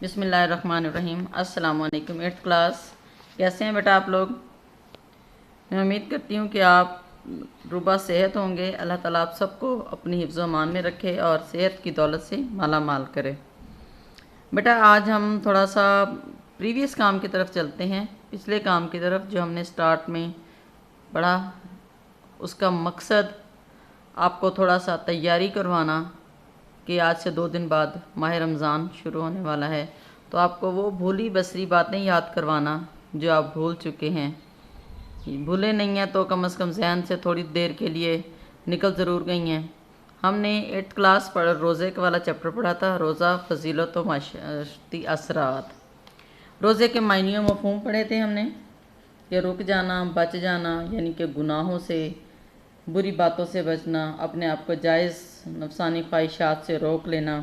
بسم اللہ الرحمن الرحیم۔ السلام علیکم 8th کلاس، کیسے ہیں بیٹا آپ لوگ؟ میں امید کرتی ہوں کہ آپ روبہ صحت ہوں گے۔ اللہ تعالیٰ آپ سب کو اپنی حفظ و امان میں رکھے اور صحت کی دولت سے مالا مال کرے۔ بیٹا آج ہم تھوڑا سا پریویس کام کی طرف چلتے ہیں، پچھلے کام کی طرف جو ہم نے سٹارٹ میں پڑھا۔ اس کا مقصد آپ کو تھوڑا سا تیاری کروانا کہ آج سے 2 دن بعد ماہ رمضان شروع ہونے والا ہے، تو آپ کو وہ بھولی بسری باتیں یاد کروانا جو آپ بھول چکے ہیں۔ بھولے نہیں ہیں تو کم از کم ذہن سے تھوڑی دیر کے لیے نکل ضرور گئی ہیں۔ ہم نے 8th کلاس روزے والا چیپٹر پڑھا تھا، روزہ فضیلت و معاشرتی اثرات۔ روزے کے معنی و مفہوم پڑھے تھے ہم نے کہ رک جانا، بچ جانا، یعنی کہ گناہوں سے، بری باتوں سے بچنا، اپنے آپ کو جائز نفسانی خواہشات سے روک لینا۔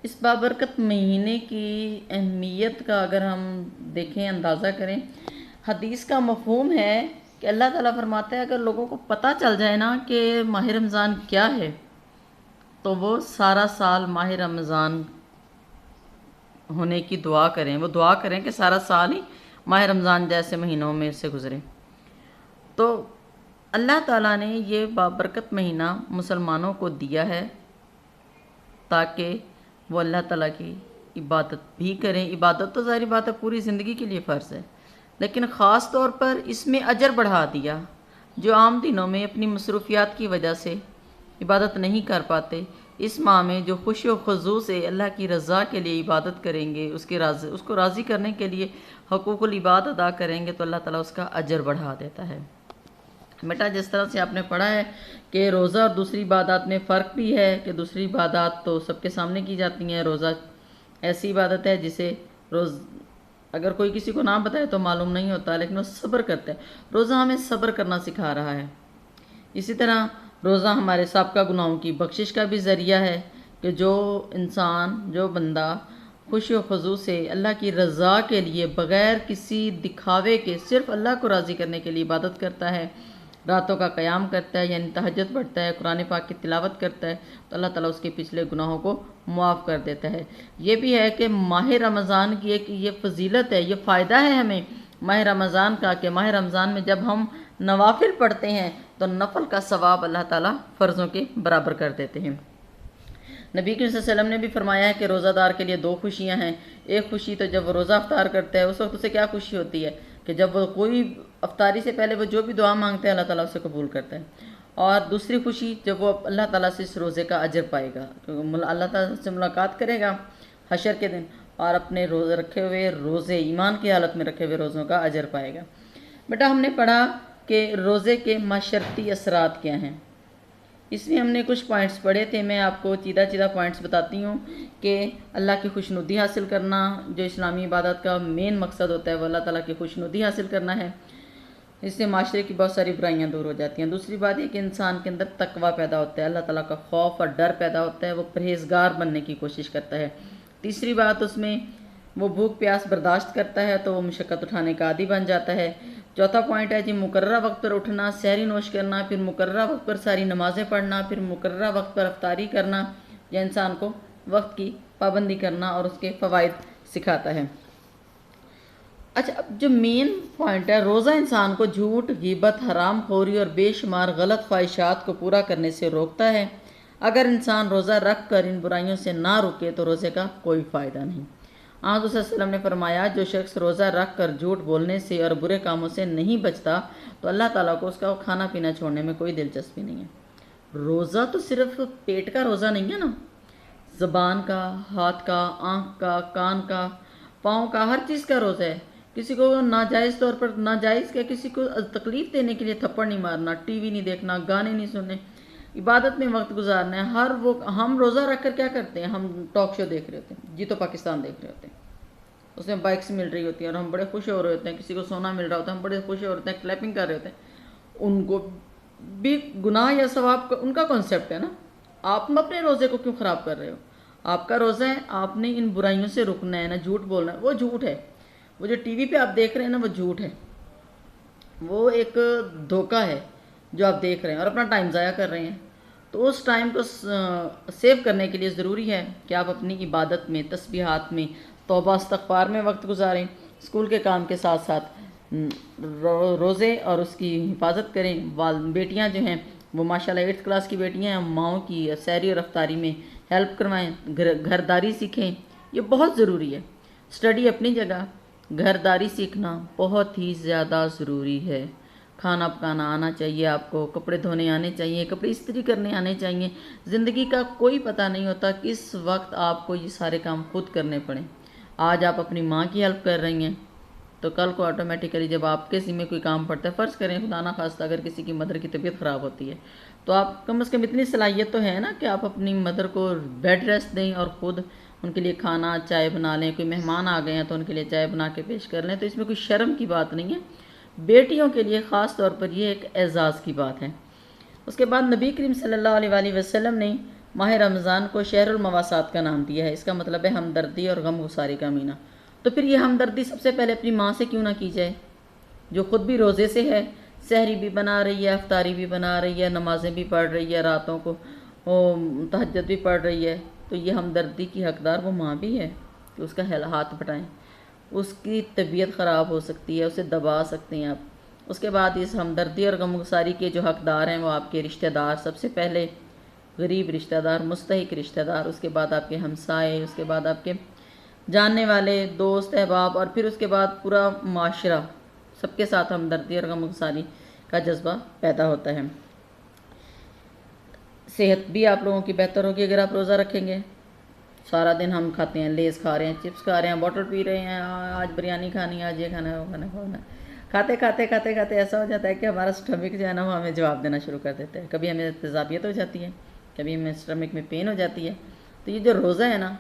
اس بابرکت مہینے کی اہمیت کا اگر ہم دیکھیں، اندازہ کریں، حدیث کا مفہوم ہے کہ اللہ تعالیٰ فرماتا ہے اگر لوگوں کو پتہ چل جائے نا کہ ماہ رمضان کیا ہے تو وہ سارا سال ماہ رمضان ہونے کی دعا کریں۔ وہ دعا کریں کہ سارا سال ہی ماہ رمضان جیسے مہینوں میں سے گزرے۔ تو اللہ تعالیٰ نے یہ بابرکت مہینہ مسلمانوں کو دیا ہے تاکہ وہ اللہ تعالیٰ کی عبادت بھی کریں۔ عبادت تو ظاہری بات ہے پوری زندگی کے لیے فرض ہے، لیکن خاص طور پر اس میں اجر بڑھا دیا۔ جو عام دنوں میں اپنی مصروفیات کی وجہ سے عبادت نہیں کر پاتے، اس ماہ میں جو خوشی و خضوع سے اللہ کی رضا کے لیے عبادت کریں گے، اس کو راضی کرنے کے لیے حقوق العباد ادا کریں گے، تو اللہ تعالیٰ اس کا اجر بڑھا دیتا ہے۔ بیٹا جس طرح سے آپ نے پڑھا ہے کہ روزہ اور دوسری عبادات میں فرق بھی ہے کہ دوسری عبادات تو سب کے سامنے کی جاتی ہیں، روزہ ایسی عبادت ہے جسے اگر کوئی کسی کو نہ بتائے تو معلوم نہیں ہوتا، لیکن وہ صبر کرتا ہے۔ روزہ ہمیں صبر کرنا سکھا رہا ہے۔ اسی طرح روزہ ہمارے سابقہ گناہوں کی بخشش کا بھی ذریعہ ہے کہ جو بندہ خوشی و خضوع سے اللہ کی رضا کے لیے بغیر کسی دکھاوے کے صرف اللہ کو راضی کرنے کے لیے عبادت کرتا ہے، راتوں کا قیام کرتا ہے یعنی تہجد پڑھتا ہے، قرآن پاک کی تلاوت کرتا ہے، تو اللہ تعالیٰ اس کے پچھلے گناہوں کو معاف کر دیتا ہے۔ یہ بھی ہے کہ ماہ رمضان کی ایک یہ فضیلت ہے، یہ فائدہ ہے ہمیں ماہ رمضان کا کہ ماہ رمضان میں جب ہم نوافل پڑھتے ہیں تو نفل کا ثواب اللہ تعالیٰ فرضوں کے برابر کر دیتے ہیں۔ نبی کریم صلی اللہ علیہ وسلم نے بھی فرمایا ہے کہ روزہ دار کے لیے 2 خوشیاں ہیں۔ ایک خوشی تو جب وہ روزہ افطار کرتا ہے، اس وقت اسے کیا خوشی ہوتی ہے کہ جب وہ کوئی افطاری سے پہلے وہ جو بھی دعا مانگتا ہے اللہ تعالیٰ اسے قبول کرتا ہے۔ اور دوسری خوشی جب وہ اللہ تعالیٰ سے اس روزے کا اجر پائے گا، اللہ تعالیٰ سے ملاقات کرے گا حشر کے دن اور اپنے روزے رکھے ہوئے روزے ایمان کی حالت میں رکھے ہوئے روزوں کا اجر پائے گا۔ بیٹا ہم نے پڑھا کہ روزے کے معاشرتی اثرات کیا ہیں۔ اس میں ہم نے کچھ پوائنٹس پڑھے تھے، میں آپ کو چیدہ پوائنٹس بتاتی ہوں کہ اللہ کی خوشنودی حاصل کرنا جو اسلامی عبادت کا مین مقصد ہوتا ہے وہ اللہ تعالیٰ کی خوشنودی حاصل کرنا ہے۔ اس سے معاشرے کی بہت ساری برائیاں دور ہو جاتی ہیں۔ دوسری بات یہ کہ انسان کے اندر تقویٰ پیدا ہوتا ہے، اللہ تعالیٰ کا خوف اور ڈر پیدا ہوتا ہے، وہ پرہیزگار بننے کی کوشش کرتا ہے۔ تیسری بات اس میں وہ بھوک پیاس برداشت کرتا ہے تو وہ مشقت اٹھانے کا عادی بن جاتا ہے۔ چوتھا پوائنٹ ہے جی مقررہ وقت پر اٹھنا، سحری نوش کرنا، پھر مقررہ وقت پر ساری نمازیں پڑھنا، پھر مقررہ وقت پر افطاری کرنا، یہ انسان کو وقت کی پابندی کرنا اور اس کے فوائد سکھاتا ہے۔ اچھا اب جو مین پوائنٹ ہے، روزہ انسان کو جھوٹ، غیبت، حرام خوری اور بے شمار غلط خواہشات کو پورا کرنے سے روکتا ہے۔ اگر انسان روزہ رکھ کر ان برائیوں سے نہ رکے تو روزے کا کوئی فائدہ نہیں۔ آن صلی اللہ علیہ وسلم نے فرمایا جو شخص روزہ رکھ کر جھوٹ بولنے سے اور برے کاموں سے نہیں بچتا تو اللہ تعالیٰ کو اس کا کھانا پینا چھوڑنے میں کوئی دلچسپی نہیں ہے۔ روزہ تو صرف پیٹ کا روزہ نہیں ہے نا، زبان کا، ہاتھ کا، آنکھ کا، کان کا، پاؤں کا، ہر چیز کا روزہ ہے۔ کسی کو ناجائز طور پر، ناجائز کیا، کسی کو تکلیف دینے کے لیے تھپڑ نہیں مارنا، ٹی وی نہیں دیکھنا، گانے نہیں سننے، عبادت میں وقت گزارنا ہے۔ ہم روزہ رکھ کر کیا کرتے ہیں؟ ہم ٹاک شو دیکھ رہے ہوتے ہیں، جی تو پاکستان دیکھ رہے ہوتے ہیں، اس میں بائکس مل رہی ہوتی ہیں اور ہم بڑے خوش ہو رہے ہوتے ہیں، کسی کو سونا مل رہا ہوتا ہے ہم بڑے خوش ہو رہے ہوتے ہیں، کلیپنگ کر رہے ہوتے ہیں۔ ان کو بھی گناہ یا ثواب کا ان کا کانسیپٹ ہے نا، آپ اپنے روزے کو کیوں خراب کر رہے ہو؟ آپ کا روزہ ہے، آپ نے ان برائیوں سے رکنا ہے نا، جھوٹ بولنا ہے، وہ جھوٹ ہے، وہ جو ٹی وی پہ آپ دیکھ رہے ہیں نا وہ جھوٹ ہے، وہ ایک دھوکہ ہے جو آپ دیکھ رہے ہیں اور اپنا ٹائم ضائع کر رہے ہیں۔ تو اس ٹائم کو سیو کرنے کے لیے ضروری ہے کہ آپ اپنی عبادت میں، تسبیحات میں، توبہ استغفار میں وقت گزاریں، اسکول کے کام کے ساتھ ساتھ روزے اور اس کی حفاظت کریں۔ بیٹیاں جو ہیں وہ ماشاءاللہ 8th کلاس کی بیٹیاں ہیں، ماؤں کی سیری اور افطاری میں ہیلپ کروائیں، گھرداری سیکھیں، یہ بہت ضروری ہے۔ اسٹڈی اپنی جگہ، گھرداری سیکھنا بہت ہی زیادہ ضروری ہے۔ کھانا پکانا آنا چاہیے آپ کو، کپڑے دھونے آنے چاہیے، کپڑے استری کرنے آنے چاہیے۔ زندگی کا کوئی پتہ نہیں ہوتا کس وقت آپ کو یہ سارے کام خود کرنے پڑیں۔ آج آپ اپنی ماں کی ہیلپ کر رہی ہیں تو کل کو آٹومیٹیکلی جب آپ کے ذمہ کوئی کام پڑتا ہے، فرض کریں خدا نہ خواستہ اگر کسی کی مدر کی طبیعت خراب ہوتی ہے تو آپ کم از کم اتنی صلاحیت تو ہے نا کہ آپ اپنی مدر کو بیڈ ریسٹ دیں اور خود ان کے لیے کھانا چائے بنا لیں۔ کوئی مہمان آ گئے ہیں تو ان کے لیے چائے بنا کے پیش کر لیں، تو اس میں کوئی شرم کی بات نہیں ہے۔ بیٹیوں کے لیے خاص طور پر یہ ایک اعزاز کی بات ہے۔ اس کے بعد نبی کریم صلی اللہ علیہ وآلہ وسلم نے ماہ رمضان کو شہر المواسات کا نام دیا ہے۔ اس کا مطلب ہے ہمدردی اور غم گساری کا مہینہ۔ تو پھر یہ ہمدردی سب سے پہلے اپنی ماں سے کیوں نہ کی جائے، جو خود بھی روزے سے ہے، سحری بھی بنا رہی ہے، افطاری بھی بنا رہی ہے، نمازیں بھی پڑھ رہی ہے، راتوں کو تہجد بھی پڑھ رہی ہے، تو یہ ہمدردی کی حقدار وہ ماں بھی ہے کہ اس کا ہاتھ پھٹائیں۔ اس کی طبیعت خراب ہو سکتی ہے، اسے دبا سکتے ہیں آپ۔ اس کے بعد اس ہمدردی اور غمگساری کے جو حقدار ہیں وہ آپ کے رشتہ دار، سب سے پہلے غریب رشتہ دار، مستحق رشتہ دار، اس کے بعد آپ کے ہمسائے، اس کے بعد آپ کے جاننے والے دوست احباب، اور پھر اس کے بعد پورا معاشرہ، سب کے ساتھ ہمدردی اور غمگساری کا جذبہ پیدا ہوتا ہے۔ صحت بھی آپ لوگوں کی بہتر ہوگی اگر آپ روزہ رکھیں گے۔ سارا دن ہم کھاتے ہیں، لیز کھا رہے ہیں، چپس کھا رہے ہیں، باٹل پی رہے ہیں، آج بریانی کھانی ہے، آج یہ کھانا ہے، وہ کھانا ہے، کھاتے کھاتے کھاتے کھاتے ایسا ہو جاتا ہے کہ ہمارا اسٹمک جو ہے نا وہ ہمیں جواب دینا شروع کر دیتا ہے۔ کبھی ہمیں تیزابیت ہو جاتی ہے، کبھی ہمیں اسٹمک میں پین ہو جاتی ہے۔ تو یہ جو روزہ ہے نا،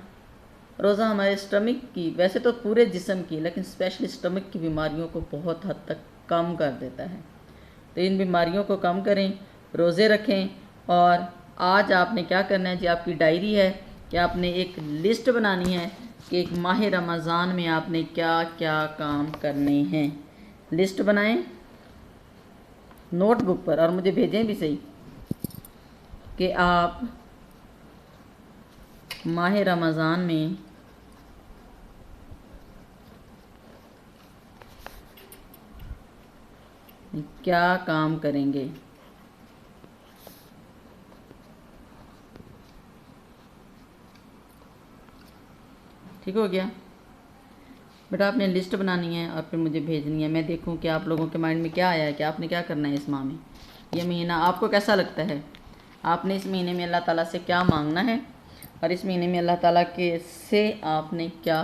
روزہ ہمارے اسٹمک کی، ویسے تو پورے جسم کی، لیکن اسپیشلی اسٹمک کی بیماریوں کو بہت حد تک کم کر دیتا ہے۔ تو ان بیماریوں کو کم کریں، روزے رکھیں۔ اور آج آپ نے کیا کرنا ہے جی، آپ کی ڈائری ہے کہ آپ نے ایک لسٹ بنانی ہے کہ ایک ماہ رمضان میں آپ نے کیا کیا کام کرنے ہیں۔ لسٹ بنائیں نوٹ بک پر اور مجھے بھیجیں بھی صحیح کہ آپ ماہ رمضان میں کیا کام کریں گے۔ ٹھیک ہو گیا بیٹا، آپ نے لسٹ بنانی ہے اور پھر مجھے بھیجنی ہے، میں دیکھوں کہ آپ لوگوں کے مائنڈ میں کیا آیا ہے کہ آپ نے کیا کرنا ہے اس ماہ میں۔ یہ مہینہ آپ کو کیسا لگتا ہے؟ آپ نے اس مہینے میں اللہ تعالیٰ سے کیا مانگنا ہے، اور اس مہینے میں اللہ تعالیٰ کے سے آپ نے کیا،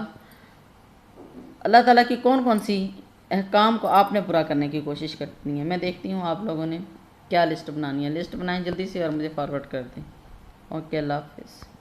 اللہ تعالیٰ کی کون کون سی احکام کو آپ نے پورا کرنے کی کوشش کرنی ہے۔ میں دیکھتی ہوں آپ لوگوں نے کیا لسٹ بنانی ہے۔ لسٹ بنائیں جلدی سے اور مجھے فارورڈ کر دیں۔ اوکے، اللہ حافظ۔